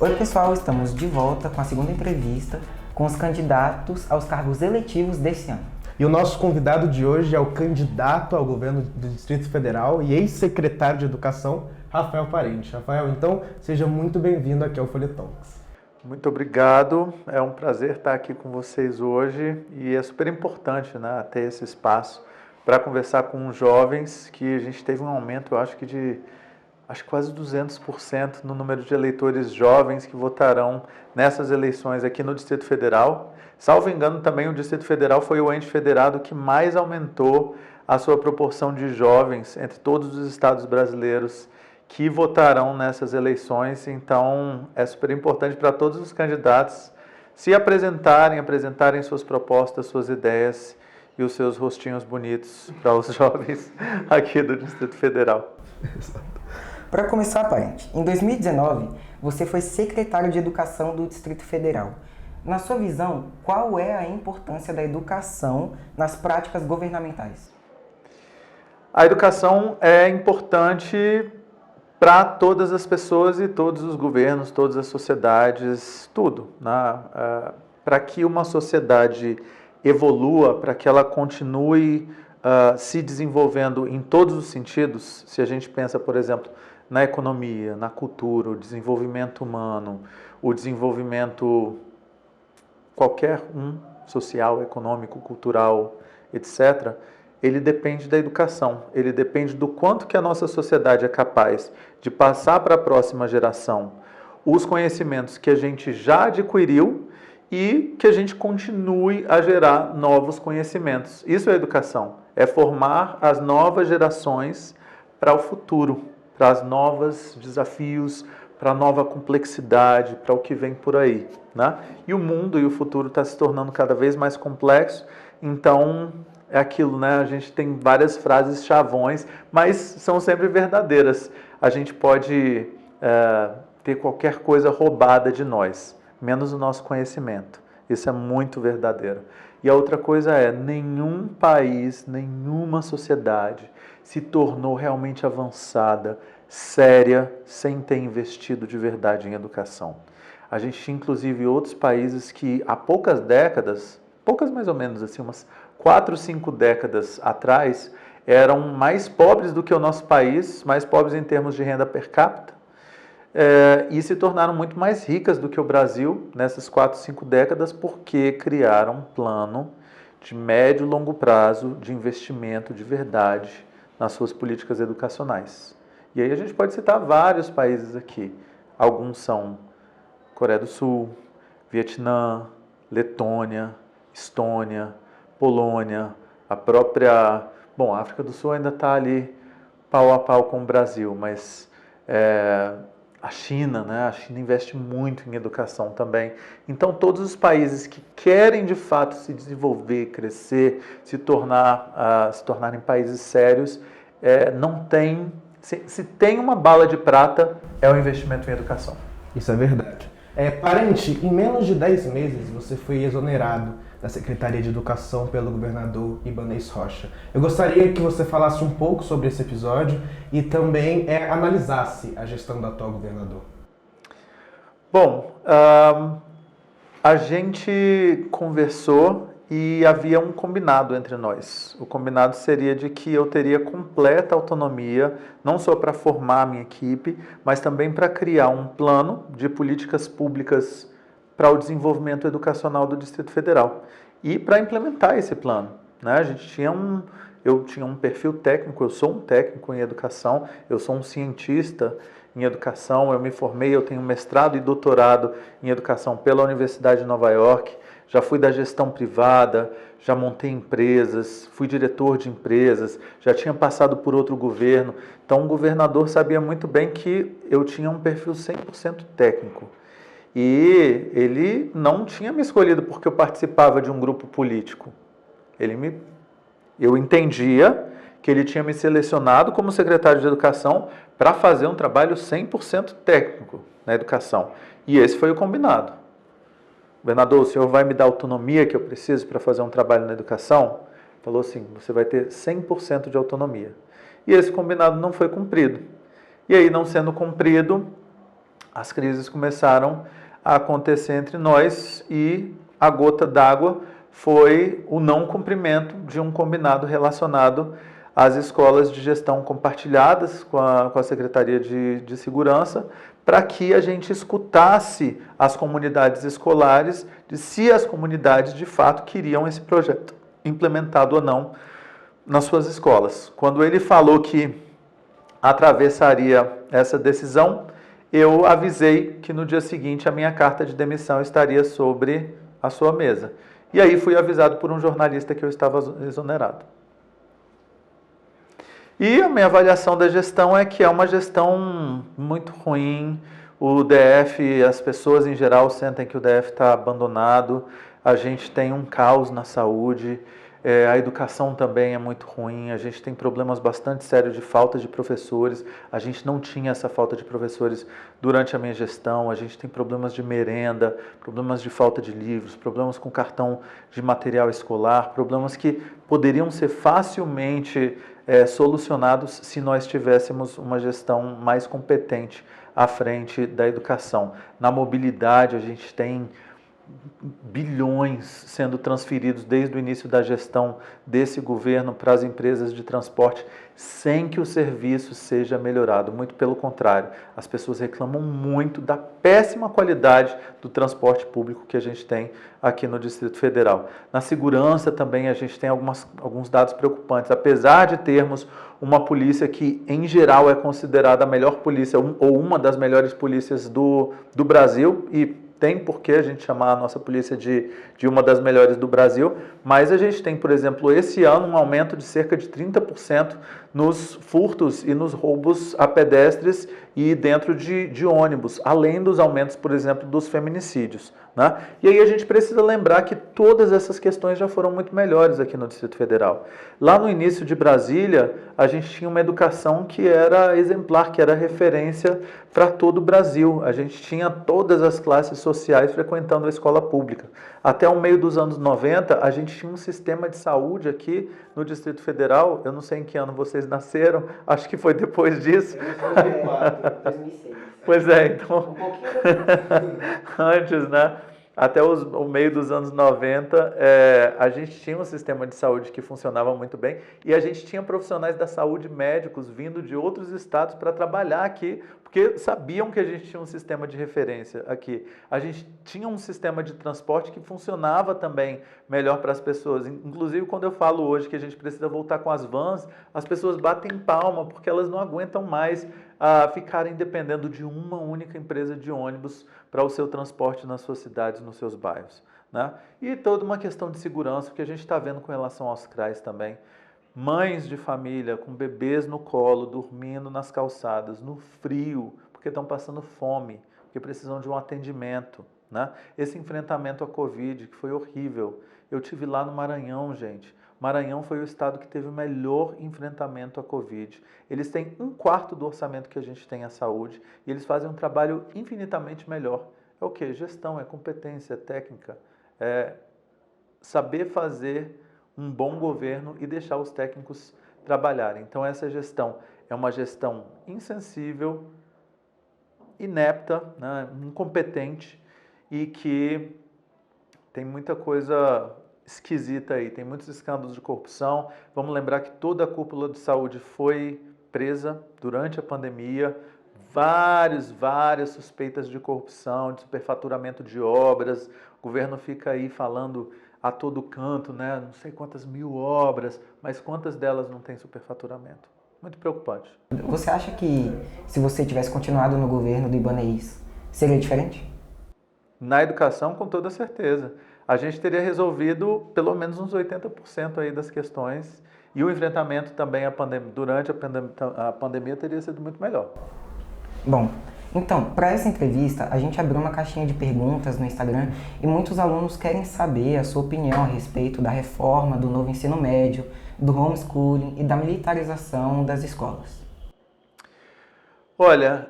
Oi pessoal, estamos de volta com a segunda entrevista com os candidatos aos cargos eletivos deste ano. E o nosso convidado de hoje é o candidato ao governo do Distrito Federal e ex-secretário de Educação, Rafael Parente. Rafael, então, seja muito bem-vindo aqui ao Folhetalks. Muito obrigado, é um prazer estar aqui com vocês hoje e é super importante, né, ter esse espaço para conversar com os jovens, que a gente teve um aumento, eu acho que de quase 200% no número de eleitores jovens que votarão nessas eleições aqui no Distrito Federal. Salvo engano, também o Distrito Federal foi o ente federado que mais aumentou a sua proporção de jovens entre todos os estados brasileiros que votarão nessas eleições. Então, é super importante para todos os candidatos se apresentarem suas propostas, suas ideias e os seus rostinhos bonitos para os jovens aqui do Distrito Federal. Para começar, Parente, em 2019, você foi secretário de Educação do Distrito Federal. Na sua visão, qual é a importância da educação nas práticas governamentais? A educação é importante para todas as pessoas e todos os governos, todas as sociedades, tudo, né? Para que uma sociedade evolua, para que ela continue se desenvolvendo em todos os sentidos, se a gente pensa, por exemplo, na economia, na cultura, o desenvolvimento humano, o desenvolvimento qualquer social, econômico, cultural, etc., ele depende da educação, ele depende do quanto que a nossa sociedade é capaz de passar para a próxima geração os conhecimentos que a gente já adquiriu e que a gente continue a gerar novos conhecimentos. Isso é educação, é formar as novas gerações para o futuro, para os novos desafios, para a nova complexidade, para o que vem por aí, né? E o mundo e o futuro está se tornando cada vez mais complexo, então é aquilo, né? A gente tem várias frases chavões, mas são sempre verdadeiras. A gente pode ter qualquer coisa roubada de nós, menos o nosso conhecimento. Isso é muito verdadeiro. E a outra coisa é, nenhum país, nenhuma sociedade se tornou realmente avançada, séria, sem ter investido de verdade em educação. A gente tinha, inclusive, outros países que há poucas décadas, poucas mais ou menos, assim, umas 4, 5 décadas atrás, eram mais pobres do que o nosso país, mais pobres em termos de renda per capita, e se tornaram muito mais ricas do que o Brasil nessas 4, 5 décadas, porque criaram um plano de médio e longo prazo de investimento de verdade nas suas políticas educacionais. E aí a gente pode citar vários países aqui. Alguns são Coreia do Sul, Vietnã, Letônia, Estônia, Polônia, a própria... Bom, a África do Sul ainda está ali pau a pau com o Brasil, mas a China, né? A China investe muito em educação também. Então, todos os países que querem de fato se desenvolver, crescer, se tornarem países sérios, não tem... Se tem uma bala de prata, é o investimento em educação. Isso é verdade. Parente, em menos de 10 meses você foi exonerado da Secretaria de Educação pelo governador Ibanez Rocha. Eu gostaria que você falasse um pouco sobre esse episódio e também analisasse a gestão do atual governador. Bom, a gente conversou e havia um combinado entre nós. O combinado seria de que eu teria completa autonomia, não só para formar a minha equipe, mas também para criar um plano de políticas públicas para o desenvolvimento educacional do Distrito Federal e para implementar esse plano, né? Eu tinha um perfil técnico, eu sou um técnico em educação, eu sou um cientista em educação, eu me formei, eu tenho mestrado e doutorado em educação pela Universidade de Nova York, já fui da gestão privada, já montei empresas, fui diretor de empresas, já tinha passado por outro governo, então o governador sabia muito bem que eu tinha um perfil 100% técnico. E ele não tinha me escolhido porque eu participava de um grupo político. Eu entendia que ele tinha me selecionado como secretário de Educação para fazer um trabalho 100% técnico na educação. E esse foi o combinado. Governador, o senhor vai me dar a autonomia que eu preciso para fazer um trabalho na educação? Falou assim, você vai ter 100% de autonomia. E esse combinado não foi cumprido. E aí, não sendo cumprido, as crises começaram a acontecer entre nós e a gota d'água foi o não cumprimento de um combinado relacionado às escolas de gestão compartilhadas com a Secretaria de Segurança, para que a gente escutasse as comunidades escolares de se as comunidades de fato queriam esse projeto implementado ou não nas suas escolas. Quando ele falou que atravessaria essa decisão, eu avisei que no dia seguinte a minha carta de demissão estaria sobre a sua mesa. E aí fui avisado por um jornalista que eu estava exonerado. E a minha avaliação da gestão é que é uma gestão muito ruim. O DF, as pessoas em geral sentem que o DF está abandonado. A gente tem um caos na saúde. A educação também é muito ruim, a gente tem problemas bastante sérios de falta de professores, a gente não tinha essa falta de professores durante a minha gestão, a gente tem problemas de merenda, problemas de falta de livros, problemas com cartão de material escolar, problemas que poderiam ser facilmente solucionados se nós tivéssemos uma gestão mais competente à frente da educação. Na mobilidade, a gente tem bilhões sendo transferidos desde o início da gestão desse governo para as empresas de transporte sem que o serviço seja melhorado. Muito pelo contrário, as pessoas reclamam muito da péssima qualidade do transporte público que a gente tem aqui no Distrito Federal. Na segurança também a gente tem alguns dados preocupantes. Apesar de termos uma polícia que, em geral, é considerada a melhor polícia ou uma das melhores polícias do Brasil, e tem por que a gente chamar a nossa polícia de uma das melhores do Brasil, mas a gente tem, por exemplo, esse ano um aumento de cerca de 30% nos furtos e nos roubos a pedestres e dentro de ônibus, além dos aumentos, por exemplo, dos feminicídios, né? E aí a gente precisa lembrar que todas essas questões já foram muito melhores aqui no Distrito Federal. Lá no início de Brasília, a gente tinha uma educação que era exemplar, que era referência para todo o Brasil. A gente tinha todas as classes sociais frequentando a escola pública. Até o meio dos anos 90, a gente tinha um sistema de saúde aqui no Distrito Federal. Eu não sei em que ano vocês nasceram, acho que foi depois disso. 2006. Pois é, então, Um pouquinho antes, né? Até o meio dos anos 90, a gente tinha um sistema de saúde que funcionava muito bem e a gente tinha profissionais da saúde, médicos, vindo de outros estados para trabalhar aqui, porque sabiam que a gente tinha um sistema de referência aqui. A gente tinha um sistema de transporte que funcionava também melhor para as pessoas. Inclusive, quando eu falo hoje que a gente precisa voltar com as vans, as pessoas batem palma, porque elas não aguentam mais ficarem dependendo de uma única empresa de ônibus para o seu transporte nas suas cidades, nos seus bairros, né? E toda uma questão de segurança que a gente está vendo com relação aos CRAs também. Mães de família com bebês no colo, dormindo nas calçadas, no frio, porque estão passando fome, porque precisam de um atendimento, né? Esse enfrentamento à Covid, que foi horrível. Eu tive lá no Maranhão, gente. Maranhão foi o estado que teve o melhor enfrentamento à Covid. Eles têm 1/4 do orçamento que a gente tem à saúde e eles fazem um trabalho infinitamente melhor. É o quê? Gestão, é competência, é técnica, é saber fazer um bom governo e deixar os técnicos trabalharem. Então essa gestão é uma gestão insensível, inepta, né, incompetente e que tem muita coisa esquisita aí, tem muitos escândalos de corrupção. Vamos lembrar que toda a cúpula de saúde foi presa durante a pandemia, várias suspeitas de corrupção, de superfaturamento de obras. O governo fica aí falando a todo canto, né? Não sei quantas mil obras, mas quantas delas não tem superfaturamento? Muito preocupante. Você acha que se você tivesse continuado no governo do Ibanez, seria diferente? Na educação, com toda certeza. A gente teria resolvido pelo menos uns 80% aí das questões e o enfrentamento também durante a pandemia teria sido muito melhor. Bom, então, para essa entrevista, a gente abriu uma caixinha de perguntas no Instagram e muitos alunos querem saber a sua opinião a respeito da reforma do novo ensino médio, do homeschooling e da militarização das escolas. Olha,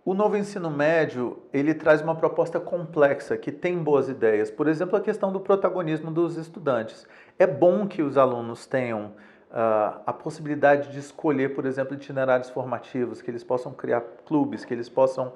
o novo ensino médio, ele traz uma proposta complexa, que tem boas ideias. Por exemplo, a questão do protagonismo dos estudantes. É bom que os alunos tenham a possibilidade de escolher, por exemplo, itinerários formativos, que eles possam criar clubes, que eles possam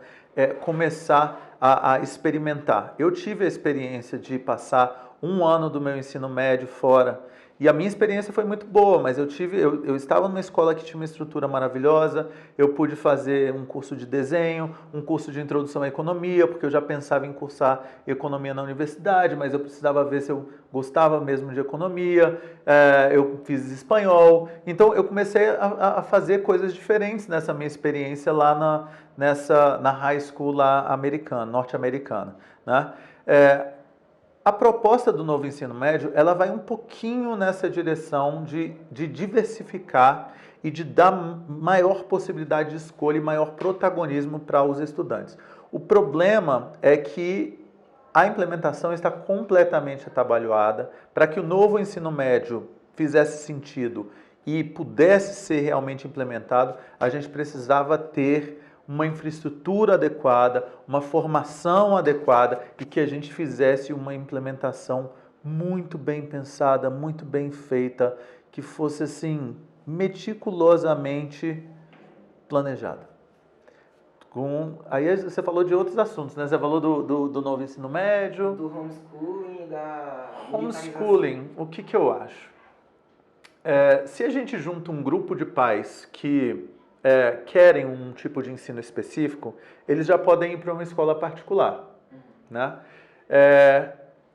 começar a experimentar. Eu tive a experiência de passar um ano do meu ensino médio fora, e a minha experiência foi muito boa, mas eu estava numa escola que tinha uma estrutura maravilhosa, eu pude fazer um curso de desenho, um curso de introdução à economia, porque eu já pensava em cursar economia na universidade, mas eu precisava ver se eu gostava mesmo de economia, eu fiz espanhol, então eu comecei a fazer coisas diferentes nessa minha experiência lá na high school lá americana, norte-americana, né? A proposta do novo ensino médio, ela vai um pouquinho nessa direção de diversificar e de dar maior possibilidade de escolha e maior protagonismo para os estudantes. O problema é que a implementação está completamente atabalhoada. Para que o novo ensino médio fizesse sentido e pudesse ser realmente implementado, a gente precisava ter uma infraestrutura adequada, uma formação adequada e que a gente fizesse uma implementação muito bem pensada, muito bem feita, que fosse assim, meticulosamente planejada. Aí você falou de outros assuntos, né? Você falou do novo ensino médio. Do homeschooling e da Homeschooling, o que eu acho? Se a gente junta um grupo de pais que querem um tipo de ensino específico, eles já podem ir para uma escola particular, né?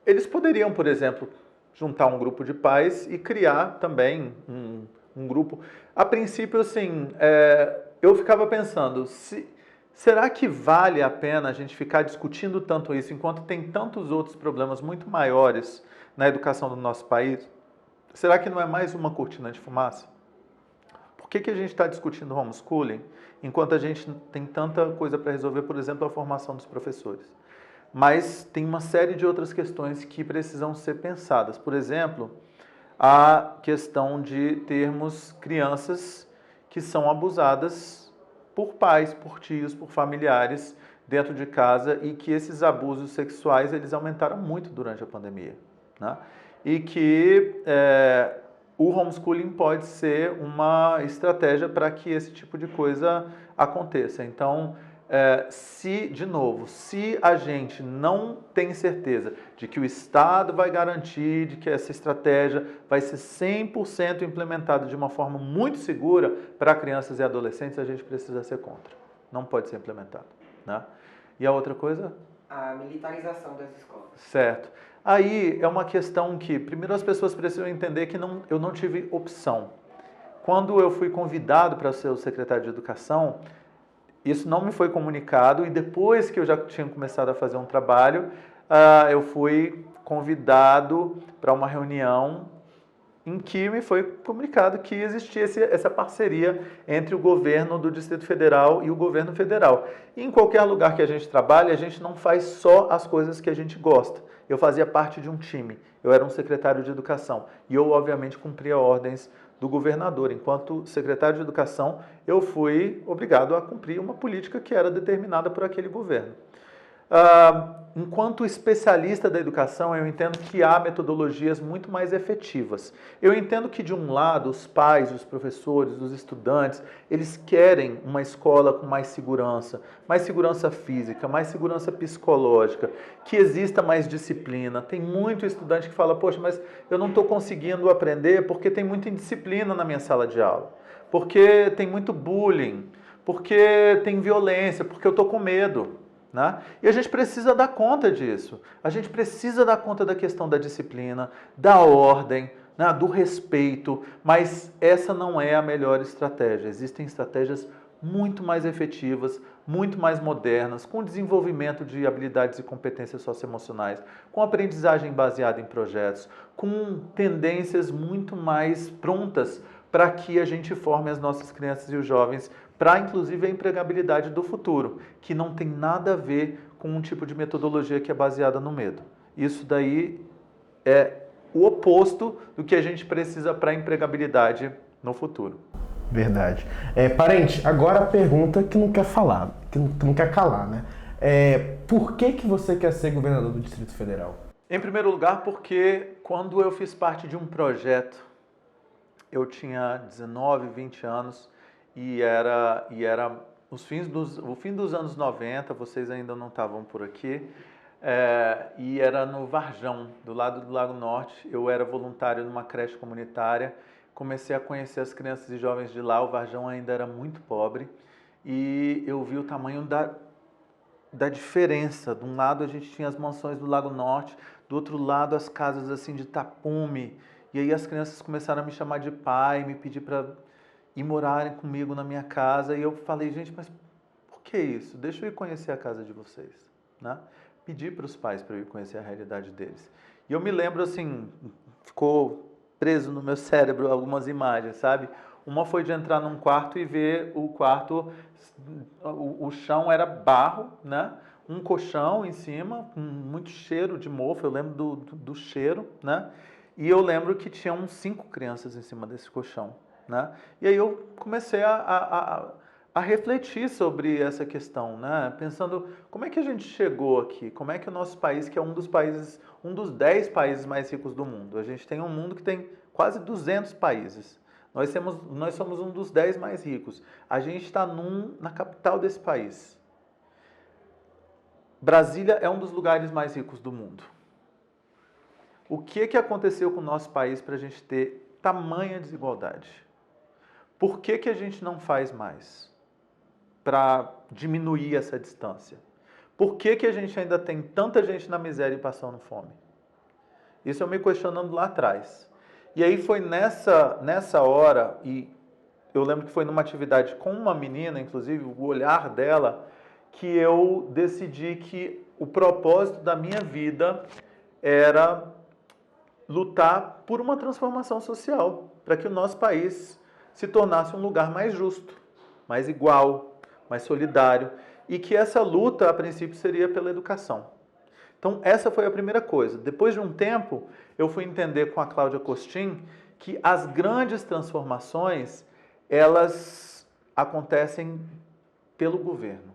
Eles poderiam, por exemplo, juntar um grupo de pais e criar também um grupo. A princípio, assim, eu ficava pensando, será que vale a pena a gente ficar discutindo tanto isso, enquanto tem tantos outros problemas muito maiores na educação do nosso país? Será que não é mais uma cortina de fumaça? Por que a gente está discutindo homeschooling, enquanto a gente tem tanta coisa para resolver, por exemplo, a formação dos professores? Mas tem uma série de outras questões que precisam ser pensadas. Por exemplo, a questão de termos crianças que são abusadas por pais, por tios, por familiares dentro de casa e que esses abusos sexuais eles aumentaram muito durante a pandemia, né? E que o homeschooling pode ser uma estratégia para que esse tipo de coisa aconteça. Então, se a gente não tem certeza de que o Estado vai garantir, de que essa estratégia vai ser 100% implementada de uma forma muito segura para crianças e adolescentes, a gente precisa ser contra. Não pode ser implementado, né? E a outra coisa? A militarização das escolas. Certo. Aí é uma questão que, primeiro, as pessoas precisam entender que eu não tive opção. Quando eu fui convidado para ser o secretário de Educação, isso não me foi comunicado e depois que eu já tinha começado a fazer um trabalho, eu fui convidado para uma reunião em que me foi comunicado que existia essa parceria entre o governo do Distrito Federal e o governo federal. E em qualquer lugar que a gente trabalha, a gente não faz só as coisas que a gente gosta. Eu fazia parte de um time, eu era um secretário de Educação e eu, obviamente, cumpria ordens do governador. Enquanto secretário de Educação, eu fui obrigado a cumprir uma política que era determinada por aquele governo. Enquanto especialista da educação, eu entendo que há metodologias muito mais efetivas. Eu entendo que, de um lado, os pais, os professores, os estudantes, eles querem uma escola com mais segurança física, mais segurança psicológica, que exista mais disciplina. Tem muito estudante que fala, poxa, mas eu não estou conseguindo aprender porque tem muita indisciplina na minha sala de aula, porque tem muito bullying, porque tem violência, porque eu estou com medo. Né? E a gente precisa dar conta disso. A gente precisa dar conta da questão da disciplina, da ordem, né? Do respeito, mas essa não é a melhor estratégia. Existem estratégias muito mais efetivas, muito mais modernas, com desenvolvimento de habilidades e competências socioemocionais, com aprendizagem baseada em projetos, com tendências muito mais prontas para que a gente forme as nossas crianças e os jovens para, inclusive, a empregabilidade do futuro, que não tem nada a ver com um tipo de metodologia que é baseada no medo. Isso daí é o oposto do que a gente precisa para a empregabilidade no futuro. Verdade. Parente, agora a pergunta que não quer falar, que não quer calar, né? Por que você quer ser governador do Distrito Federal? Em primeiro lugar, porque quando eu fiz parte de um projeto, eu tinha 19, 20 anos e era o fim dos anos 90, vocês ainda não estavam por aqui, e era no Varjão, do lado do Lago Norte. Eu era voluntário numa creche comunitária, comecei a conhecer as crianças e jovens de lá. O Varjão ainda era muito pobre e eu vi o tamanho da diferença. De um lado a gente tinha as mansões do Lago Norte, do outro lado as casas assim de tapume. E aí as crianças começaram a me chamar de pai, me pedir para ir morarem comigo na minha casa. E eu falei, gente, mas por que isso? Deixa eu ir conhecer a casa de vocês, né? Pedi para os pais para eu ir conhecer a realidade deles. E eu me lembro assim, ficou preso no meu cérebro algumas imagens, sabe? Uma foi de entrar num quarto e ver o quarto, o chão era barro, né? Um colchão em cima, com muito cheiro de mofo, eu lembro do cheiro, né? E eu lembro que tinham 5 crianças em cima desse colchão, né? E aí eu comecei a refletir sobre essa questão, né? Pensando, como é que a gente chegou aqui? Como é que o nosso país, que é um dos 10 países mais ricos do mundo, a gente tem um mundo que tem quase 200 países. Nós somos um dos 10 mais ricos. A gente está na capital desse país. Brasília é um dos lugares mais ricos do mundo. O que aconteceu com o nosso país para a gente ter tamanha desigualdade? Por que a gente não faz mais para diminuir essa distância? Por que a gente ainda tem tanta gente na miséria e passando fome? Isso eu me questionando lá atrás. E aí foi nessa hora, e eu lembro que foi numa atividade com uma menina, inclusive, o olhar dela, que eu decidi que o propósito da minha vida era lutar por uma transformação social, para que o nosso país se tornasse um lugar mais justo, mais igual, mais solidário, e que essa luta, a princípio, seria pela educação. Então, essa foi a primeira coisa. Depois de um tempo, eu fui entender com a Cláudia Costin que as grandes transformações, elas acontecem pelo governo.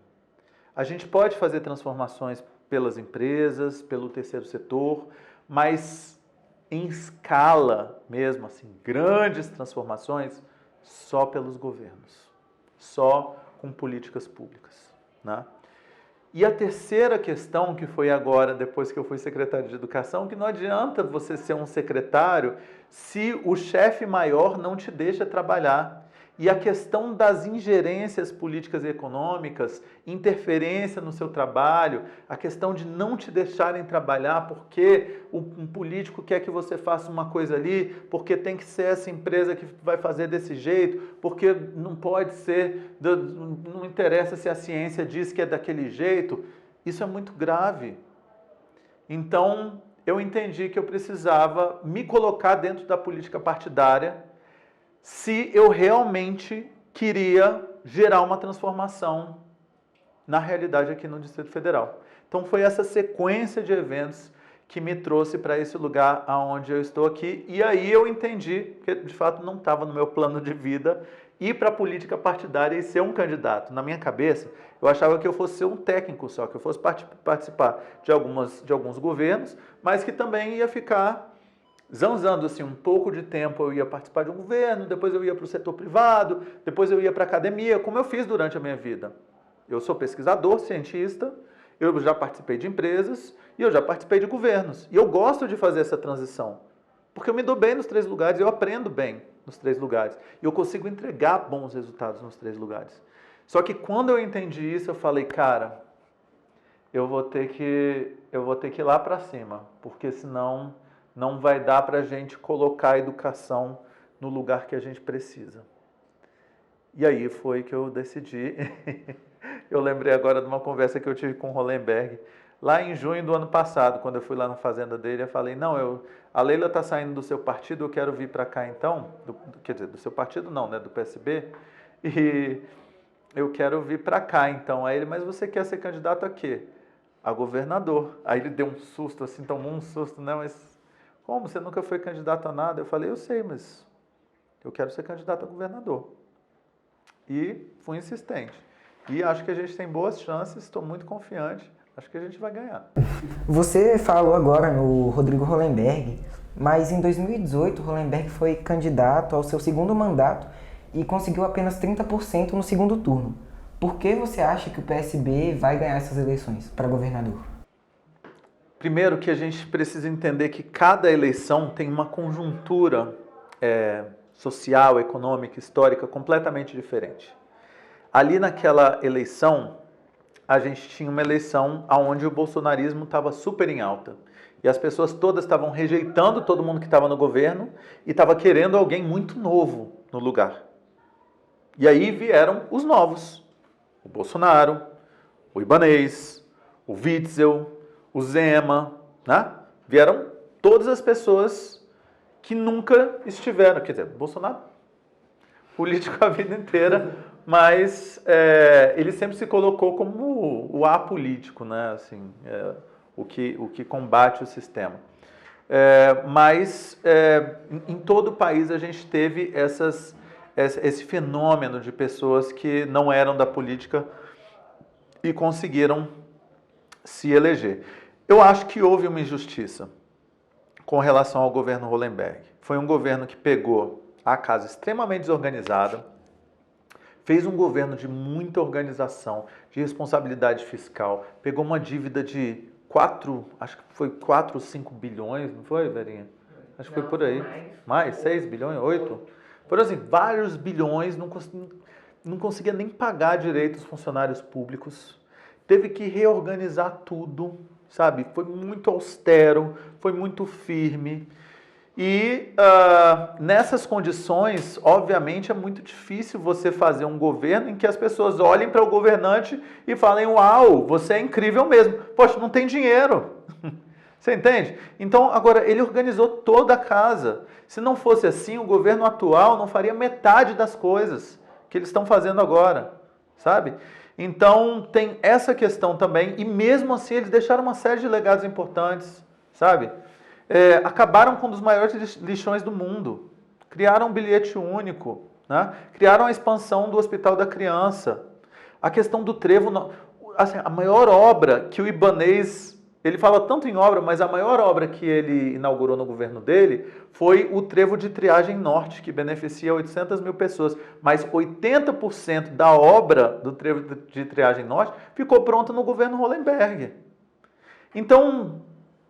A gente pode fazer transformações pelas empresas, pelo terceiro setor, mas em escala mesmo, assim, grandes transformações, só pelos governos, só com políticas públicas, né? E a terceira questão, que foi agora, depois que eu fui secretário de Educação, que não adianta você ser um secretário se o chefe maior não te deixa trabalhar. E a questão das ingerências políticas e econômicas, interferência no seu trabalho, a questão de não te deixarem trabalhar porque um político quer que você faça uma coisa ali, porque tem que ser essa empresa que vai fazer desse jeito, porque não pode ser, não interessa se a ciência diz que é daquele jeito, isso é muito grave. Então, eu entendi que eu precisava me colocar dentro da política partidária se eu realmente queria gerar uma transformação na realidade aqui no Distrito Federal. Então foi essa sequência de eventos que me trouxe para esse lugar aonde eu estou aqui, e aí eu entendi que de fato não estava no meu plano de vida ir para a política partidária e ser um candidato. Na minha cabeça, eu achava que eu fosse ser um técnico só, que eu fosse participar de alguns governos, mas que também ia ficar zanzando assim um pouco de tempo. Eu ia participar de um governo, depois eu ia para o setor privado, depois eu ia para a academia, como eu fiz durante a minha vida. Eu sou pesquisador, cientista, eu já participei de empresas e eu já participei de governos. E eu gosto de fazer essa transição, porque eu me dou bem nos 3 lugares, eu aprendo bem nos 3 lugares. E eu consigo entregar bons resultados nos 3 lugares. Só que quando eu entendi isso, eu falei, cara, eu vou ter que ir lá para cima, porque senão não vai dar para a gente colocar a educação no lugar que a gente precisa. E aí foi que eu decidi. Eu lembrei agora de uma conversa que eu tive com o Hollenberg, lá em junho do ano passado, quando eu fui lá na fazenda dele. Eu falei, não, a Leila está saindo do seu partido, eu quero vir para cá então, quer dizer, do seu partido não, né, do PSB, e eu quero vir para cá então. Aí ele, mas você quer ser candidato a quê? A governador. Aí ele deu um susto, assim, tomou um susto, né, mas como, você nunca foi candidato a nada? Eu falei, eu sei, mas eu quero ser candidato a governador. E fui insistente. E acho que a gente tem boas chances, estou muito confiante, acho que a gente vai ganhar. Você falou agora no Rodrigo Hollenberg, Mas em 2018, Hollenberg foi candidato ao seu segundo mandato e conseguiu apenas 30% no segundo turno. Por que você acha que o PSB vai ganhar essas eleições para governador? Primeiro que a gente precisa entender que cada eleição tem uma conjuntura social, econômica, histórica completamente diferente. Ali naquela eleição, a gente tinha uma eleição onde o bolsonarismo estava super em alta. E as pessoas todas estavam rejeitando todo mundo que estava no governo e estava querendo alguém muito novo no lugar. E aí vieram os novos. O Bolsonaro, o Ibanez, o Witzel, o Zema, né? Vieram todas as pessoas que nunca estiveram, quer dizer, Bolsonaro, político a vida inteira, mas ele sempre se colocou como o apolítico, né? Assim, o que combate o sistema. Mas em todo o país a gente teve esse fenômeno de pessoas que não eram da política e conseguiram se eleger. Eu acho que houve uma injustiça com relação ao governo Hollenberg. Foi um governo que pegou a casa extremamente desorganizada, fez um governo de muita organização, de responsabilidade fiscal, pegou uma dívida de 4 ou 5 bilhões, não foi, Verinha? Acho que foi por aí. Mais? 6 bilhões? 8? Foram assim, vários bilhões, não conseguia nem pagar direito os funcionários públicos, teve que reorganizar tudo, sabe? Foi muito austero, foi muito firme. E nessas condições, obviamente, é muito difícil você fazer um governo em que as pessoas olhem para o governante e falem: uau, você é incrível mesmo. Poxa, não tem dinheiro. Você entende? Então, agora, ele organizou toda a casa. Se não fosse assim, o governo atual não faria metade das coisas que eles estão fazendo agora, sabe? Então, tem essa questão também, e mesmo assim eles deixaram uma série de legados importantes, sabe? Acabaram com um dos maiores lixões do mundo, criaram um bilhete único, né? Criaram a expansão do Hospital da Criança, a questão do trevo, assim, a maior obra que o Ibanez, ele fala tanto em obra, mas a maior obra que ele inaugurou no governo dele foi o trevo de triagem norte, que beneficia 800 mil pessoas. Mas 80% da obra do trevo de triagem norte ficou pronta no governo Hollenberg. Então,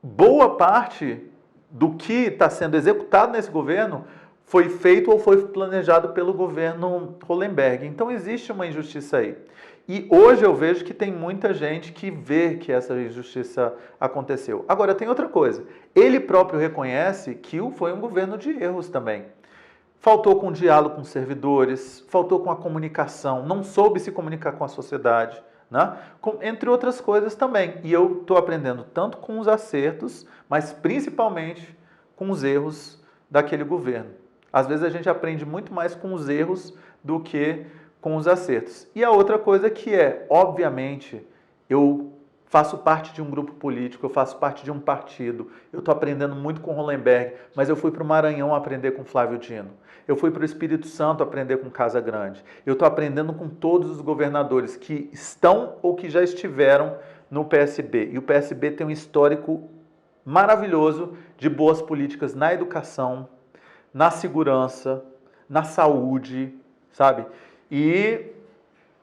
boa parte do que está sendo executado nesse governo foi feito ou foi planejado pelo governo Hollenberg. Então, existe uma injustiça aí. E hoje eu vejo que tem muita gente que vê que essa injustiça aconteceu. Agora, tem outra coisa. Ele próprio reconhece que foi um governo de erros também. Faltou com o diálogo com os servidores, faltou com a comunicação, não soube se comunicar com a sociedade, né? Entre outras coisas também. E eu estou aprendendo tanto com os acertos, mas principalmente com os erros daquele governo. Às vezes a gente aprende muito mais com os erros do que com os acertos. E a outra coisa que obviamente, eu faço parte de um grupo político, eu faço parte de um partido, eu estou aprendendo muito com Hollenberg, mas eu fui para o Maranhão aprender com Flávio Dino, eu fui para o Espírito Santo aprender com Casa Grande, eu estou aprendendo com todos os governadores que estão ou que já estiveram no PSB. E o PSB tem um histórico maravilhoso de boas políticas na educação, na segurança, na saúde, sabe? E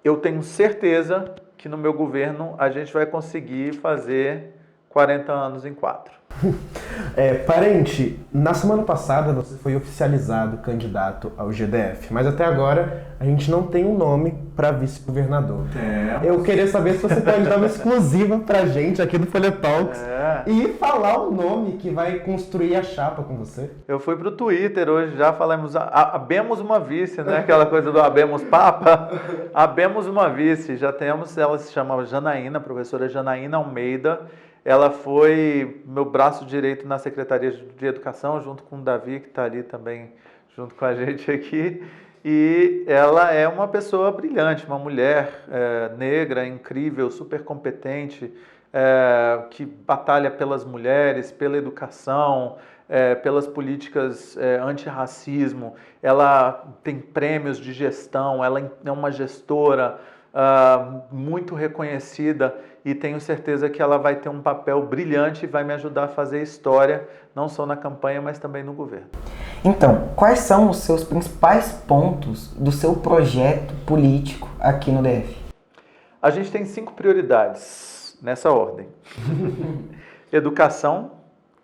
eu tenho certeza que no meu governo a gente vai conseguir fazer 40 anos em 4. Parente, na semana passada você foi oficializado candidato ao GDF, mas até agora a gente não tem um nome para vice-governador. Eu queria saber se você pode dar uma exclusiva pra gente aqui do Folha Talks e falar o nome que vai construir a chapa com você. Eu fui pro Twitter hoje, já falamos, habemos uma vice, né? Aquela coisa do habemos papa. Habemos uma vice, já temos, ela se chama Janaína, professora Janaína Almeida. Ela foi meu braço direito na Secretaria de Educação, junto com o Davi, que está ali também junto com a gente aqui. E ela é uma pessoa brilhante, uma mulher negra, incrível, super competente, que batalha pelas mulheres, pela educação, pelas políticas antirracismo. Ela tem prêmios de gestão, ela é uma gestora muito reconhecida, e tenho certeza que ela vai ter um papel brilhante e vai me ajudar a fazer história, não só na campanha, mas também no governo. Então, quais são os seus principais pontos do seu projeto político aqui no DF? A gente tem 5 prioridades nessa ordem: educação,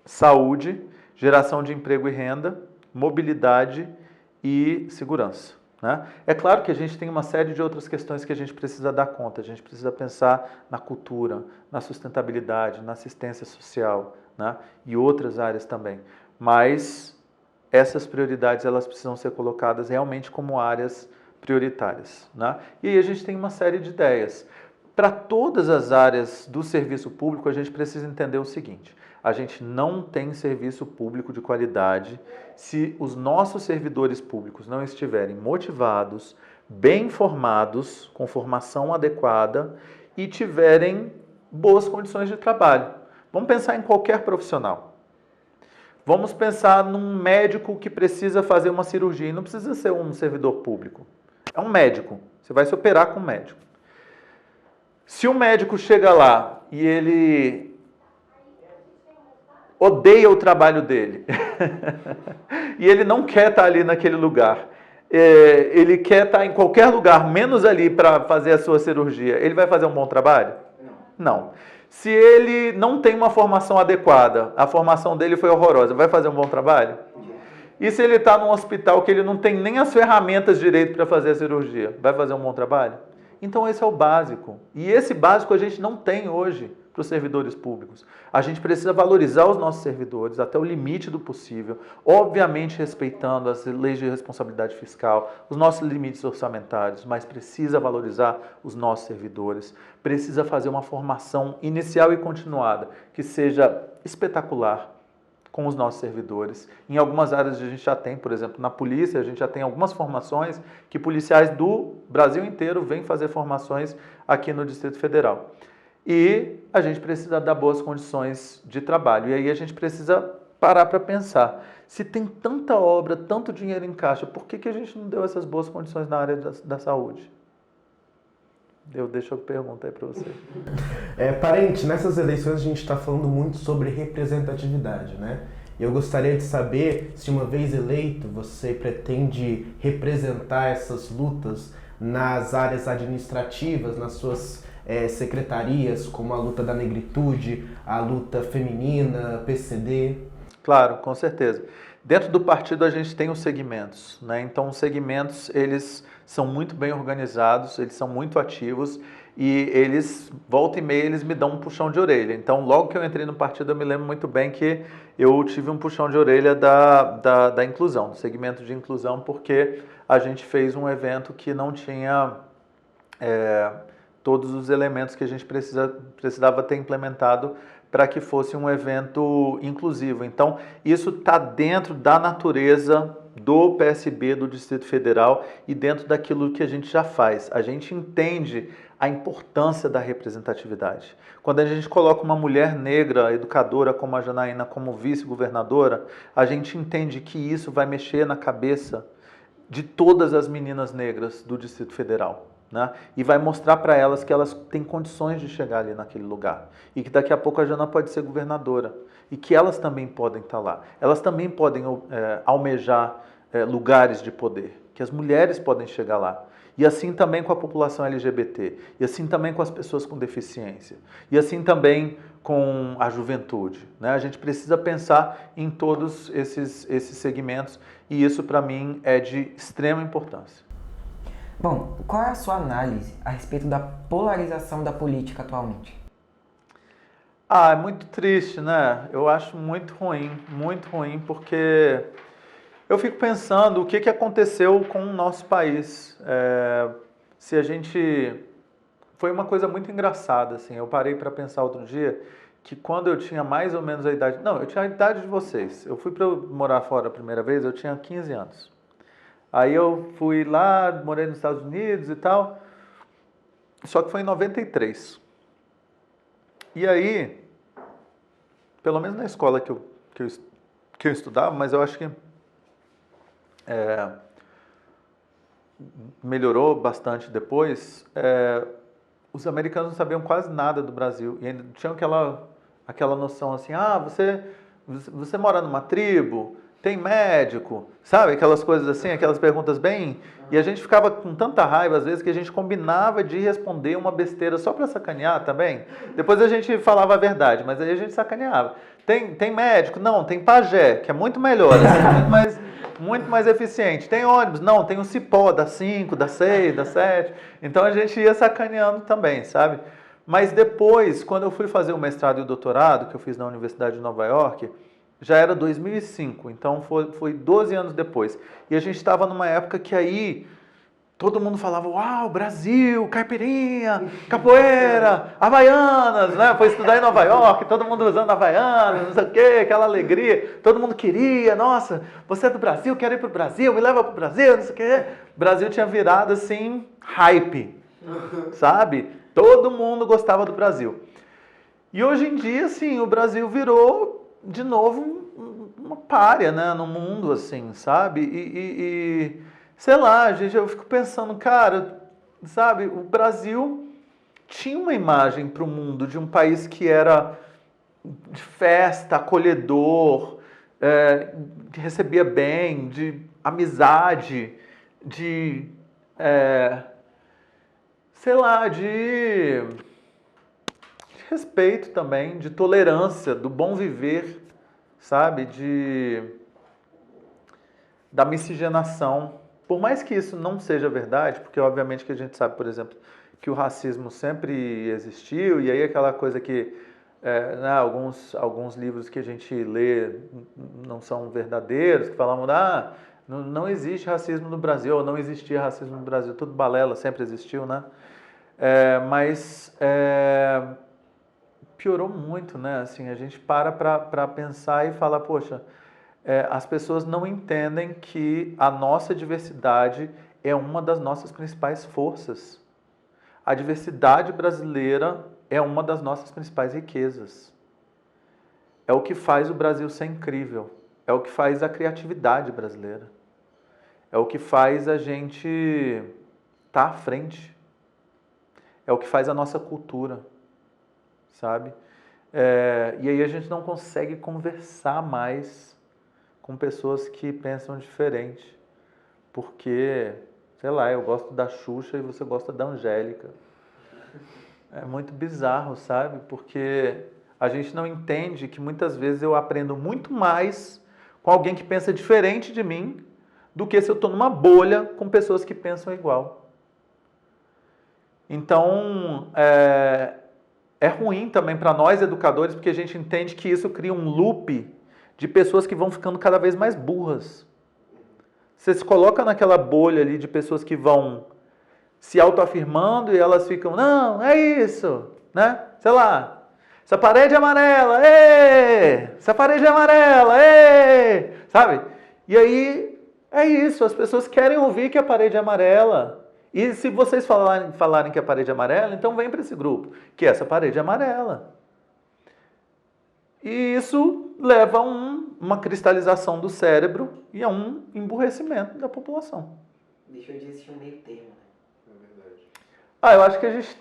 saúde, geração de emprego e renda, mobilidade e segurança, né? É claro que a gente tem uma série de outras questões que a gente precisa dar conta. A gente precisa pensar na cultura, na sustentabilidade, na assistência social, né? E outras áreas também. Mas essas prioridades, elas precisam ser colocadas realmente como áreas prioritárias, né? E aí a gente tem uma série de ideias. Para todas as áreas do serviço público, a gente precisa entender o seguinte: a gente não tem serviço público de qualidade se os nossos servidores públicos não estiverem motivados, bem formados, com formação adequada e tiverem boas condições de trabalho. Vamos pensar em qualquer profissional. Vamos pensar num médico que precisa fazer uma cirurgia, e não precisa ser um servidor público. É um médico, você vai se operar com um médico. Se o médico chega lá e ele odeia o trabalho dele e ele não quer estar ali naquele lugar, ele quer estar em qualquer lugar, menos ali para fazer a sua cirurgia, ele vai fazer um bom trabalho? Não. Se ele não tem uma formação adequada, a formação dele foi horrorosa, vai fazer um bom trabalho? E se ele está num hospital que ele não tem nem as ferramentas direito para fazer a cirurgia, vai fazer um bom trabalho? Então esse é o básico. E esse básico a gente não tem hoje para os servidores públicos. A gente precisa valorizar os nossos servidores até o limite do possível, obviamente respeitando as leis de responsabilidade fiscal, os nossos limites orçamentários, mas precisa valorizar os nossos servidores, precisa fazer uma formação inicial e continuada que seja espetacular com os nossos servidores. Em algumas áreas a gente já tem, por exemplo, na polícia, a gente já tem algumas formações que policiais do Brasil inteiro vêm fazer formações aqui no Distrito Federal. E a gente precisa dar boas condições de trabalho. E aí a gente precisa parar para pensar. Se tem tanta obra, tanto dinheiro em caixa, por que a gente não deu essas boas condições na área da saúde? Eu deixo a pergunta aí para você. Parente, nessas eleições a gente está falando muito sobre representatividade, né? E eu gostaria de saber se, uma vez eleito, você pretende representar essas lutas nas áreas administrativas, nas suas secretarias, como a luta da negritude, a luta feminina, PCD. Claro, com certeza. Dentro do partido a gente tem os segmentos, né? Então os segmentos, eles são muito bem organizados, eles são muito ativos e eles, volta e meia, eles me dão um puxão de orelha. Então logo que eu entrei no partido eu me lembro muito bem que eu tive um puxão de orelha da inclusão, do segmento de inclusão, porque a gente fez um evento que não tinha todos os elementos que a gente precisava ter implementado para que fosse um evento inclusivo. Então, isso está dentro da natureza do PSB, do Distrito Federal, e dentro daquilo que a gente já faz. A gente entende a importância da representatividade. Quando a gente coloca uma mulher negra, educadora, como a Janaína, como vice-governadora, a gente entende que isso vai mexer na cabeça de todas as meninas negras do Distrito Federal, né? E vai mostrar para elas que elas têm condições de chegar ali naquele lugar. E que daqui a pouco a Jana pode ser governadora. E que elas também podem estar lá. Elas também podem almejar lugares de poder. Que as mulheres podem chegar lá. E assim também com a população LGBT. E assim também com as pessoas com deficiência. E assim também com a juventude, né? A gente precisa pensar em todos esses segmentos. E isso, para mim, é de extrema importância. Bom, qual é a sua análise a respeito da polarização da política atualmente? É muito triste, né? Eu acho muito ruim, porque eu fico pensando o que aconteceu com o nosso país. Se a gente... Foi uma coisa muito engraçada, assim. Eu parei para pensar outro dia que quando eu tinha mais ou menos a idade... Não, eu tinha a idade de vocês. Eu fui para morar fora a primeira vez, eu tinha 15 anos. Aí eu fui lá, morei nos Estados Unidos e tal, só que foi em 93. E aí, pelo menos na escola que eu estudava, mas eu acho que melhorou bastante depois, os americanos não sabiam quase nada do Brasil e ainda tinham aquela noção assim, você mora numa tribo, tem médico, sabe? Aquelas coisas assim, aquelas perguntas bem... E a gente ficava com tanta raiva, às vezes, que a gente combinava de responder uma besteira só para sacanear também. Depois a gente falava a verdade, mas aí a gente sacaneava. Tem médico? Não, tem pajé, que é muito melhor, assim, muito mais eficiente. Tem ônibus? Não, tem um cipó, das 5, das 6, das 7. Então a gente ia sacaneando também, sabe? Mas depois, quando eu fui fazer o mestrado e o doutorado, que eu fiz na Universidade de Nova York, já era 2005, então foi 12 anos depois. E a gente estava numa época que aí todo mundo falava, uau, Brasil, caipirinha, capoeira, Havaianas, né? Foi estudar em Nova York, todo mundo usando Havaianas, não sei o quê, aquela alegria. Todo mundo queria, nossa, você é do Brasil, quero ir pro Brasil, me leva pro Brasil, não sei o quê. O Brasil tinha virado assim, hype, sabe? Todo mundo gostava do Brasil. E hoje em dia, assim, o Brasil virou de novo uma pária, né, no mundo, assim, sabe? E sei lá, gente, eu fico pensando, cara, sabe, o Brasil tinha uma imagem para o mundo de um país que era de festa, acolhedor, que recebia bem, de amizade, de, sei lá, de respeito também, de tolerância, do bom viver, sabe? Da miscigenação. Por mais que isso não seja verdade, porque obviamente que a gente sabe, por exemplo, que o racismo sempre existiu, e aí aquela coisa que né, alguns livros que a gente lê não são verdadeiros, que falam, não existe racismo no Brasil, ou não existia racismo no Brasil, tudo balela, sempre existiu, né? Mas piorou muito, né? Assim, a gente para pensar e fala, poxa, as pessoas não entendem que a nossa diversidade é uma das nossas principais forças. A diversidade brasileira é uma das nossas principais riquezas. É o que faz o Brasil ser incrível. É o que faz a criatividade brasileira. É o que faz a gente estar à frente. É o que faz a nossa cultura, sabe? E aí a gente não consegue conversar mais com pessoas que pensam diferente. Porque, sei lá, eu gosto da Xuxa e você gosta da Angélica. É muito bizarro, sabe? Porque a gente não entende que muitas vezes eu aprendo muito mais com alguém que pensa diferente de mim do que se eu estou numa bolha com pessoas que pensam igual. Então, é ruim também para nós educadores, porque a gente entende que isso cria um loop de pessoas que vão ficando cada vez mais burras. Você se coloca naquela bolha ali de pessoas que vão se autoafirmando e elas ficam, não, é isso, né? Sei lá, essa parede é amarela, essa parede é amarela, sabe? E aí, é isso, as pessoas querem ouvir que a parede é amarela. E se vocês falarem que a parede é amarela, então vem para esse grupo, que essa parede é amarela. E isso leva a uma cristalização do cérebro e a um emburrecimento da população. Deixou de existir um meio termo, né? É verdade. Eu acho que a gente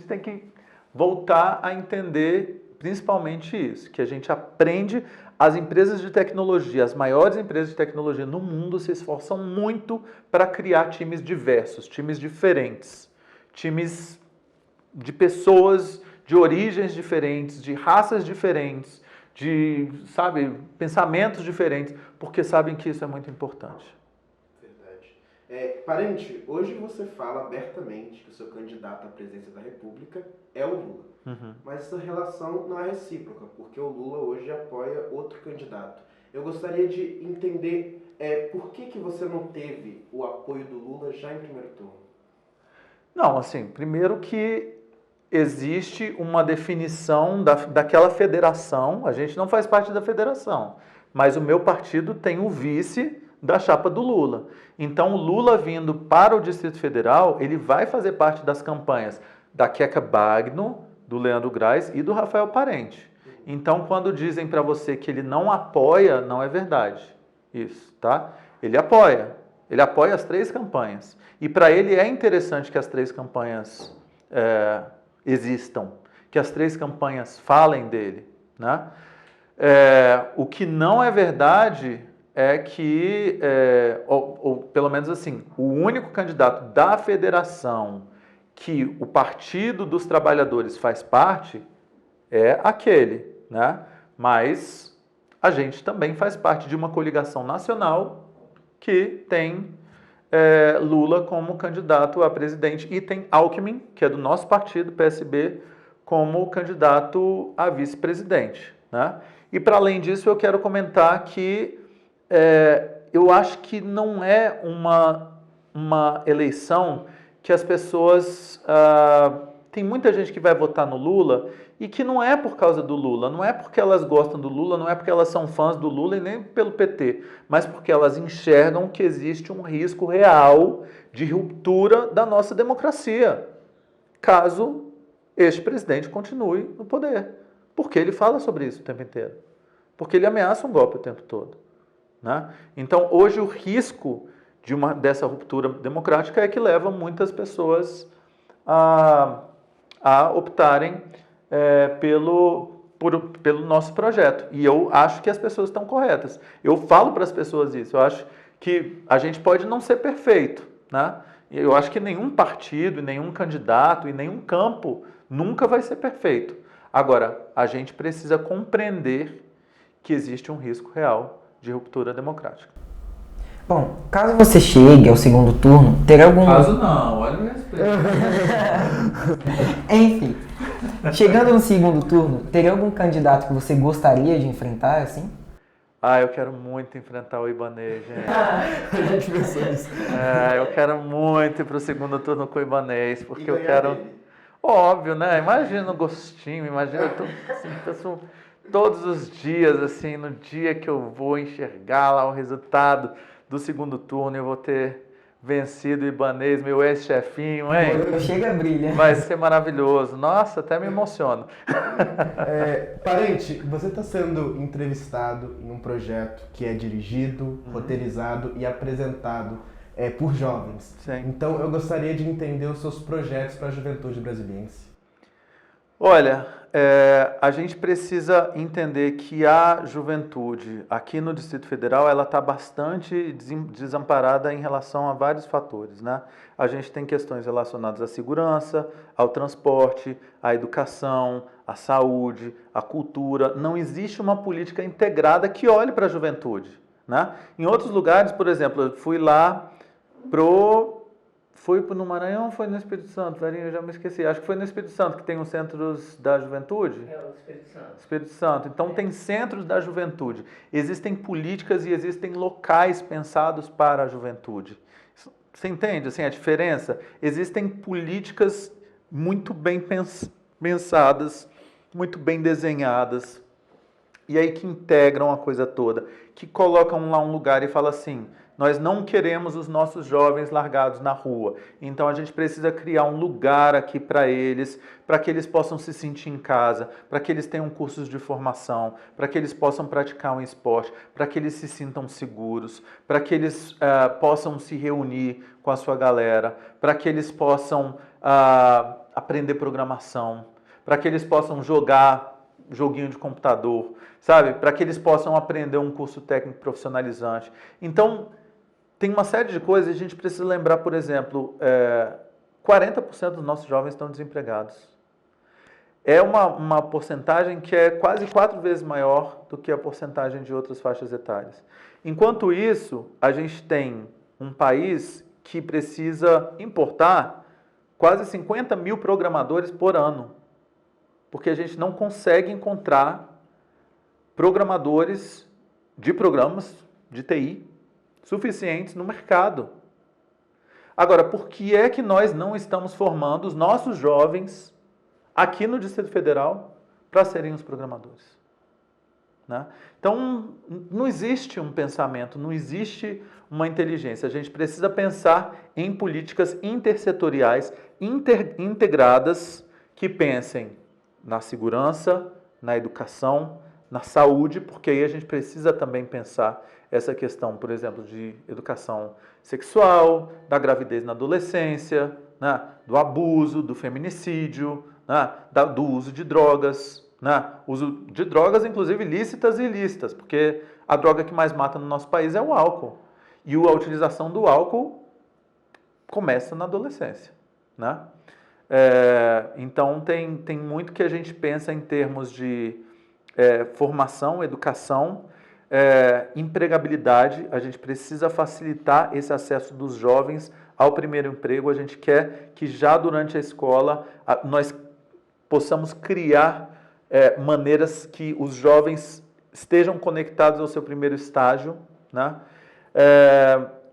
tem que voltar a entender principalmente isso, que a gente aprende, as empresas de tecnologia, as maiores empresas de tecnologia no mundo se esforçam muito para criar times diversos, times diferentes, times de pessoas de origens diferentes, de raças diferentes, de, sabe, pensamentos diferentes, porque sabem que isso é muito importante. Verdade. Parente, hoje você fala abertamente que o seu candidato à presidência da República é o Lula. Uhum. Mas essa relação não é recíproca, porque o Lula hoje apoia outro candidato. Eu gostaria de entender por que você não teve o apoio do Lula já em primeiro turno? Não, assim, primeiro que existe uma definição daquela federação, a gente não faz parte da federação, mas o meu partido tem o vice da chapa do Lula. Então, o Lula vindo para o Distrito Federal, ele vai fazer parte das campanhas da Queca Bagno, do Leandro Graz e do Rafael Parente. Então, quando dizem para você que ele não apoia, não é verdade. Isso, tá? Ele apoia. Ele apoia as 3 campanhas. E para ele é interessante que as 3 campanhas existam, que as 3 campanhas falem dele, né? O que não é verdade é que, ou pelo menos assim, o único candidato da federação que o Partido dos Trabalhadores faz parte é aquele, né? Mas a gente também faz parte de uma coligação nacional que tem Lula como candidato a presidente e tem Alckmin, que é do nosso partido, PSB, como candidato a vice-presidente, né? E para além disso, eu quero comentar que eu acho que não é uma eleição que as pessoas... tem muita gente que vai votar no Lula e que não é por causa do Lula, não é porque elas gostam do Lula, não é porque elas são fãs do Lula e nem pelo PT, mas porque elas enxergam que existe um risco real de ruptura da nossa democracia, caso este presidente continue no poder. Porque ele fala sobre isso o tempo inteiro. Porque ele ameaça um golpe o tempo todo, né? Então, hoje, o risco dessa ruptura democrática é que leva muitas pessoas a optarem pelo nosso projeto. E eu acho que as pessoas estão corretas. Eu falo para as pessoas isso. Eu acho que a gente pode não ser perfeito, né? Eu acho que nenhum partido, nenhum candidato e nenhum campo nunca vai ser perfeito. Agora, a gente precisa compreender que existe um risco real de ruptura democrática. Bom, caso você chegue ao segundo turno, terá algum... Caso não, olha o respeito. Enfim, chegando no segundo turno, teria algum candidato que você gostaria de enfrentar, assim? Eu quero muito enfrentar o Ibanez, gente. A gente pensou nisso. Eu quero muito ir para o segundo turno com o Ibanez, porque eu quero... Óbvio, né? Imagina o gostinho, imagina, eu penso todos os dias, assim, no dia que eu vou enxergar lá o resultado do segundo turno, eu vou ter vencido o Ibanez, meu ex-chefinho, hein? Chega a brilha. Vai ser maravilhoso. Nossa, até me emociono. Parente, você está sendo entrevistado em um projeto que é dirigido, roteirizado e apresentado por jovens. Sim. Então, eu gostaria de entender os seus projetos para a juventude brasiliense. Olha, a gente precisa entender que a juventude aqui no Distrito Federal ela está bastante desamparada em relação a vários fatores, né? A gente tem questões relacionadas à segurança, ao transporte, à educação, à saúde, à cultura. Não existe uma política integrada que olhe para a juventude, né? Em outros lugares, por exemplo, eu fui lá Foi no Maranhão ou foi no Espírito Santo? Verinho, eu já me esqueci. Acho que foi no Espírito Santo que tem os centros da juventude. O Espírito Santo. Espírito Santo. Então tem centros da juventude. Existem políticas e existem locais pensados para a juventude. Você entende assim, a diferença? Existem políticas muito bem pensadas, muito bem desenhadas, e aí que integram a coisa toda, que colocam lá um lugar e falam assim: nós não queremos os nossos jovens largados na rua. Então a gente precisa criar um lugar aqui para que eles possam se sentir em casa, para que eles tenham cursos de formação, para que eles possam praticar um esporte, para que eles se sintam seguros, para que eles possam se reunir com a sua galera, para que eles possam aprender programação, para que eles possam jogar joguinho de computador, sabe? Para que eles possam aprender um curso técnico profissionalizante. Então, tem uma série de coisas e a gente precisa lembrar, por exemplo, 40% dos nossos jovens estão desempregados. É uma porcentagem que é quase 4 vezes maior do que a porcentagem de outras faixas etárias. Enquanto isso, a gente tem um país que precisa importar quase 50 mil programadores por ano, porque a gente não consegue encontrar programadores de programas de TI suficientes no mercado. Agora, por que é que nós não estamos formando os nossos jovens aqui no Distrito Federal para serem os programadores? Né? Então, não existe um pensamento, não existe uma inteligência. A gente precisa pensar em políticas intersetoriais, integradas, que pensem na segurança, na educação, na saúde, porque aí a gente precisa também pensar essa questão, por exemplo, de educação sexual, da gravidez na adolescência, né, do abuso, do feminicídio, né, do uso de drogas, né, uso de drogas, inclusive lícitas e ilícitas, porque a droga que mais mata no nosso país é o álcool. E a utilização do álcool começa na adolescência, né? Então, tem muito que a gente pensa em termos de formação, educação, empregabilidade. A gente precisa facilitar esse acesso dos jovens ao primeiro emprego. A gente quer que já durante a escola nós possamos criar maneiras que os jovens estejam conectados ao seu primeiro estágio, né?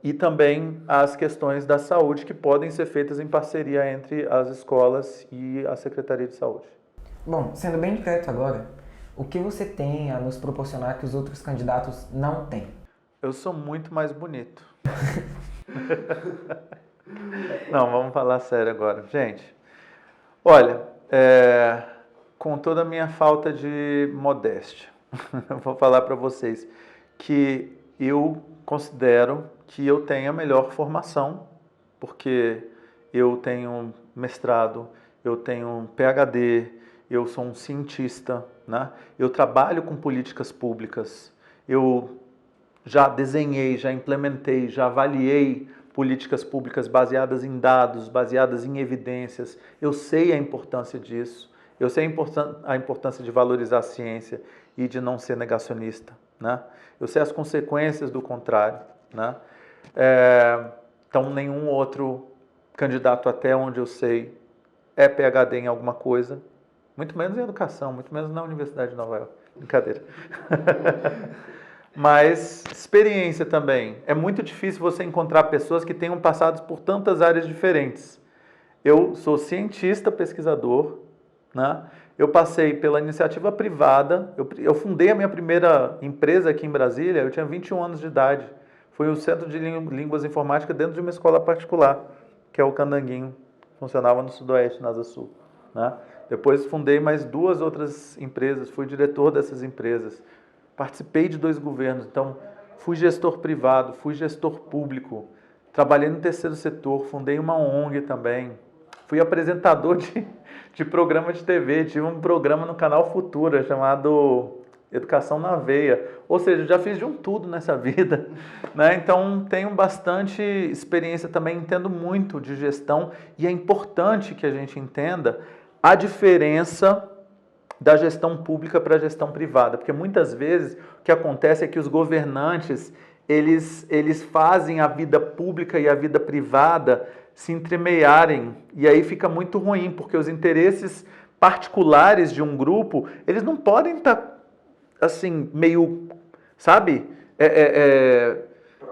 E também as questões da saúde que podem ser feitas em parceria entre as escolas e a Secretaria de Saúde. Bom, sendo bem direto agora, o que você tem a nos proporcionar que os outros candidatos não têm? Eu sou muito mais bonito. Não, vamos falar sério agora. Gente, olha, com toda a minha falta de modéstia, eu vou falar para vocês que eu considero que eu tenho a melhor formação, porque eu tenho mestrado, eu tenho um PhD, eu sou um cientista, né? Eu trabalho com políticas públicas, eu já desenhei, já implementei, já avaliei políticas públicas baseadas em dados, baseadas em evidências. Eu sei a importância disso, eu sei a importância de valorizar a ciência e de não ser negacionista, né? Eu sei as consequências do contrário, né? Então, nenhum outro candidato, até onde eu sei, é PhD em alguma coisa, muito menos em educação, muito menos na Universidade de Nova York. Brincadeira. Mas experiência também. É muito difícil você encontrar pessoas que tenham passado por tantas áreas diferentes. Eu sou cientista, pesquisador, né? Eu passei pela iniciativa privada, eu fundei a minha primeira empresa aqui em Brasília, eu tinha 21 anos de idade. Foi o Centro de Línguas Informáticas dentro de uma escola particular, que é o Candanguinho, funcionava no Sudoeste, na Asa Sul, né? Depois fundei mais 2 outras empresas, fui diretor dessas empresas, participei de 2 governos, então fui gestor privado, fui gestor público, trabalhei no terceiro setor, fundei uma ONG também, fui apresentador de programa de TV, tive um programa no canal Futura chamado Educação na Veia, ou seja, já fiz de um tudo nessa vida, né? Então tenho bastante experiência também, entendo muito de gestão e é importante que a gente entenda a diferença da gestão pública para a gestão privada, porque muitas vezes o que acontece é que os governantes eles fazem a vida pública e a vida privada se entremearem, e aí fica muito ruim, porque os interesses particulares de um grupo, eles não podem estar assim, meio, sabe,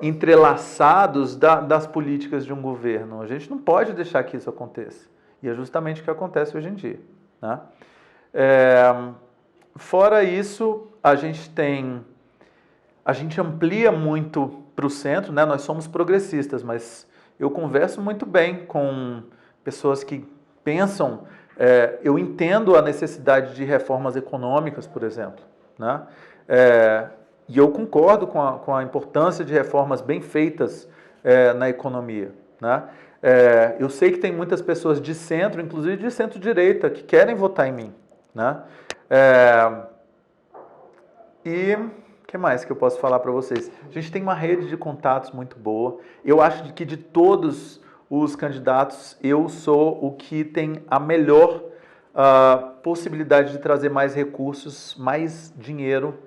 entrelaçados das políticas de um governo. A gente não pode deixar que isso aconteça, e é justamente o que acontece hoje em dia, né? Fora isso, a gente amplia muito para o centro, né? Nós somos progressistas, mas eu converso muito bem com pessoas que pensam, eu entendo a necessidade de reformas econômicas, por exemplo, né? E eu concordo com a importância de reformas bem feitas na economia, né? Eu sei que tem muitas pessoas de centro, inclusive de centro-direita, que querem votar em mim, né? E o que mais que eu posso falar para vocês? A gente tem uma rede de contatos muito boa. Eu acho que de todos os candidatos, eu sou o que tem a melhor possibilidade de trazer mais recursos, mais dinheiro,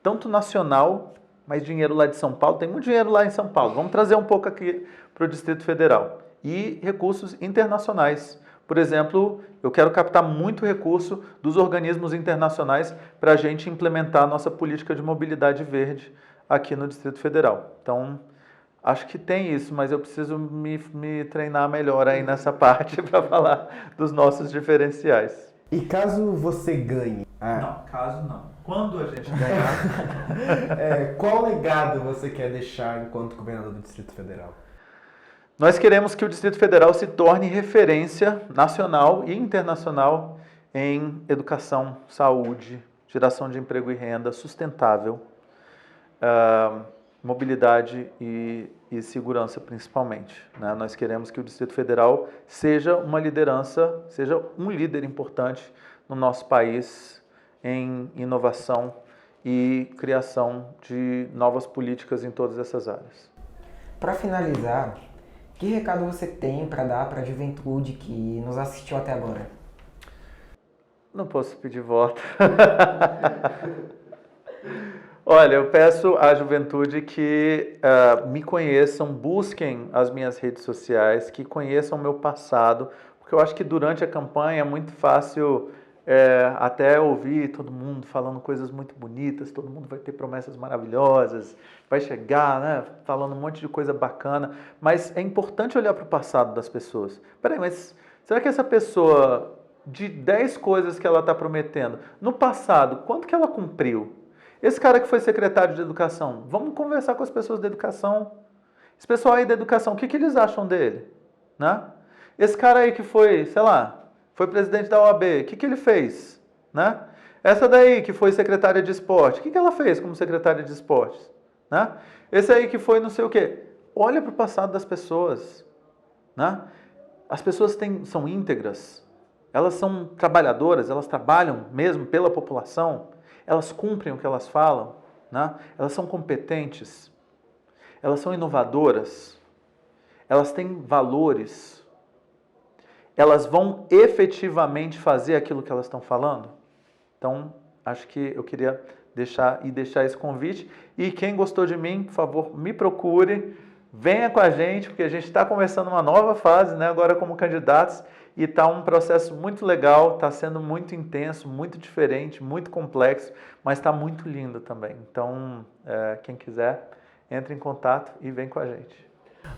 tanto nacional, mais dinheiro lá de São Paulo. Tem muito dinheiro lá em São Paulo. Vamos trazer um pouco aqui para o Distrito Federal. E recursos internacionais. Por exemplo, eu quero captar muito recurso dos organismos internacionais para a gente implementar a nossa política de mobilidade verde aqui no Distrito Federal. Então, acho que tem isso, mas eu preciso me treinar melhor aí nessa parte para falar dos nossos diferenciais. E caso você ganhe? Não, caso não. Quando a gente ganhar... Qual legado você quer deixar enquanto governador do Distrito Federal? Nós queremos que o Distrito Federal se torne referência nacional e internacional em educação, saúde, geração de emprego e renda sustentável. mobilidade e segurança principalmente, né? Nós queremos que o Distrito Federal seja uma liderança, seja um líder importante no nosso país em inovação e criação de novas políticas em todas essas áreas. Para finalizar, que recado você tem para dar para a juventude que nos assistiu até agora? Não posso pedir voto. Olha, eu peço à juventude que me conheçam, busquem as minhas redes sociais, que conheçam o meu passado, porque eu acho que durante a campanha é muito fácil até ouvir todo mundo falando coisas muito bonitas, todo mundo vai ter promessas maravilhosas, vai chegar, né, falando um monte de coisa bacana, mas é importante olhar para o passado das pessoas. Peraí, mas será que essa pessoa, de 10 coisas que ela está prometendo, no passado, quanto que ela cumpriu? Esse cara que foi secretário de educação, vamos conversar com as pessoas da educação. Esse pessoal aí da educação, o que eles acham dele? Né? Esse cara aí que foi, sei lá, foi presidente da OAB, o que ele fez? Né? Essa daí que foi secretária de esporte, o que ela fez como secretária de esportes? Né? Esse aí que foi não sei o quê. Olha para o passado das pessoas. Né? As pessoas são íntegras, elas são trabalhadoras, elas trabalham mesmo pela população, elas cumprem o que elas falam, né? Elas são competentes, elas são inovadoras, elas têm valores, elas vão efetivamente fazer aquilo que elas estão falando. Então, acho que eu queria deixar esse convite. E quem gostou de mim, por favor, me procure, venha com a gente, porque a gente está começando uma nova fase, né, agora como candidatos, e está um processo muito legal, está sendo muito intenso, muito diferente, muito complexo, mas está muito lindo também. Então, quem quiser, entre em contato e vem com a gente.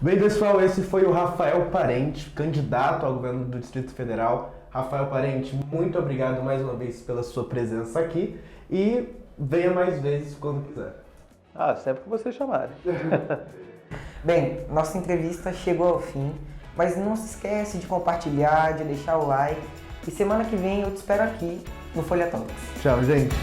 Bem, pessoal, esse foi o Rafael Parente, candidato ao governo do Distrito Federal. Rafael Parente, muito obrigado mais uma vez pela sua presença aqui e venha mais vezes quando quiser. Sempre que vocês chamarem. Bem, nossa entrevista chegou ao fim, mas não se esquece de compartilhar, de deixar o like e semana que vem eu te espero aqui no Folha Talks. Tchau, gente!